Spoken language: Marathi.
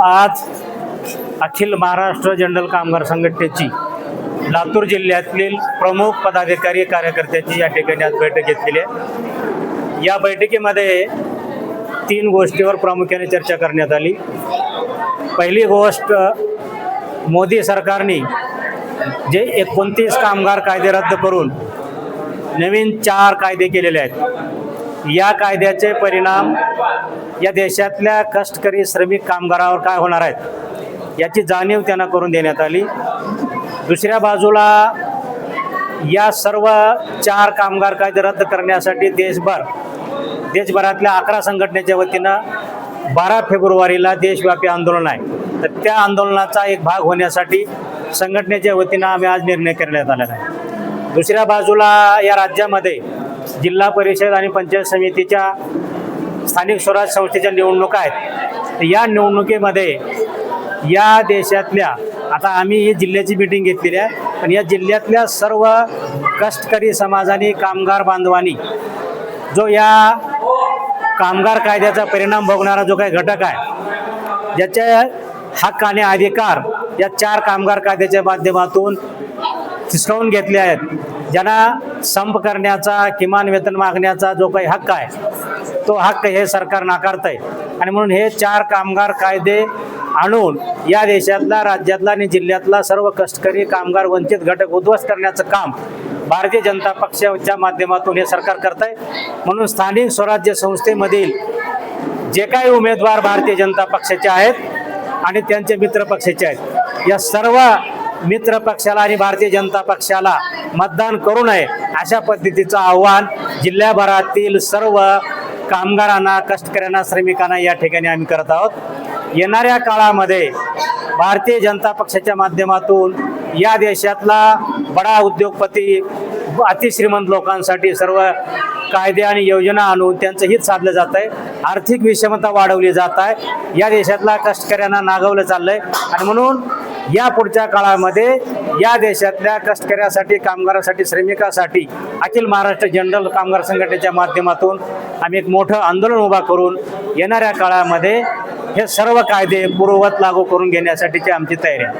आज अखिल महाराष्ट्र जनरल कामगार संघटनेची लातूर जिल्ह्यातील प्रमुख पदाधिकारी कार्यकर्त्यांची या ठिकाणी आज बैठक घेतलेली आहे। या बैठकीमध्ये 3 गोष्टीवर प्रामुख्याने चर्चा करण्यात आली। पहिली गोष्ट, मोदी सरकारने जे 29 कामगार कायदे रद्द करून नवीन 4 कायदे केलेले आहेत। या कायद्याचे परिणाम या देशातल्या कष्टकरी श्रमिक कामगारावर काय होणार आहेत याची जाणीव त्यांना करून देण्यात आली। दुसऱ्या बाजूला या सर्व 4 कामगार कायदे रद्द करण्यासाठी देशभरातल्या 11 संघटनेच्या वतीनं 12 फेब्रुवारीला देशव्यापी आंदोलन आहे। तर त्या आंदोलनाचा एक भाग होण्यासाठी संघटनेच्या वतीनं आम्ही आज निर्णय करण्यात आलेला आहे। दुसऱ्या बाजूला या राज्यामध्ये जिल्हा परिषद आणि पंचायत समितीच्या स्थानिक स्वराज्य संस्थेच्या निवडणुका आहेत। या निवडणुकीमध्ये या देशातल्या, आता आम्ही ही जिल्ह्याची मीटिंग घेतलेली आहे, पण या जिल्ह्यातल्या सर्व कष्टकरी समाजाने, कामगार बांधवांनी जो या कामगार कायद्याचा परिणाम भोगणारा जो काही घटक आहे, ज्याचे हक्क आणि अधिकार या 4 कामगार कायद्याच्या माध्यमातून हिसकावून घेतले आहेत, ज्यांना संप करण्याचा, किमान वेतन मागण्याचा जो काही हक्क आहे तो हक्क हे सरकार नाकारत आहे। आणि म्हणून हे 4 कामगार कायदे आणून या देशातला, राज्यातला आणि जिल्ह्यातला सर्व कष्टकरी कामगार वंचित घटक उद्ध्वस्त करण्याचं काम भारतीय जनता पक्षाच्या माध्यमातून हे सरकार करत आहे। म्हणून स्थानिक स्वराज्य संस्थेमधील जे काही उमेदवार भारतीय जनता पक्षाचे आहेत आणि त्यांचे मित्र पक्षाचे आहेत, या सर्व मित्र पक्षाला आणि भारतीय जनता पक्षाला मतदान करू नये अशा पद्धतीचं आव्हान जिल्ह्याभरातील सर्व कामगारांना, कष्टकऱ्यांना, श्रमिकांना या ठिकाणी आम्ही करत आहोत। येणाऱ्या काळामध्ये भारतीय जनता पक्षाच्या माध्यमातून या देशातला बडा उद्योगपती, अतिश्रीमंत लोकांसाठी सर्व कायदे आणि योजना आणून त्यांचं हित साधलं जात आहे। आर्थिक विषमता वाढवली जात आहे। या देशातला कष्टकऱ्यांना नागवलं चाललंय आणि म्हणून या पुढच्या काळामध्ये या देशातल्या कष्टकऱ्यासाठी, कामगारासाठी, श्रमिकासाठी अखिल महाराष्ट्र जनरल कामगार संघटनेच्या माध्यमातून आम्ही एक मोठं आंदोलन उभा करून येणाऱ्या काळामध्ये हे सर्व कायदे पूर्ववत लागू करून घेण्यासाठीची आमची तयारी आहे।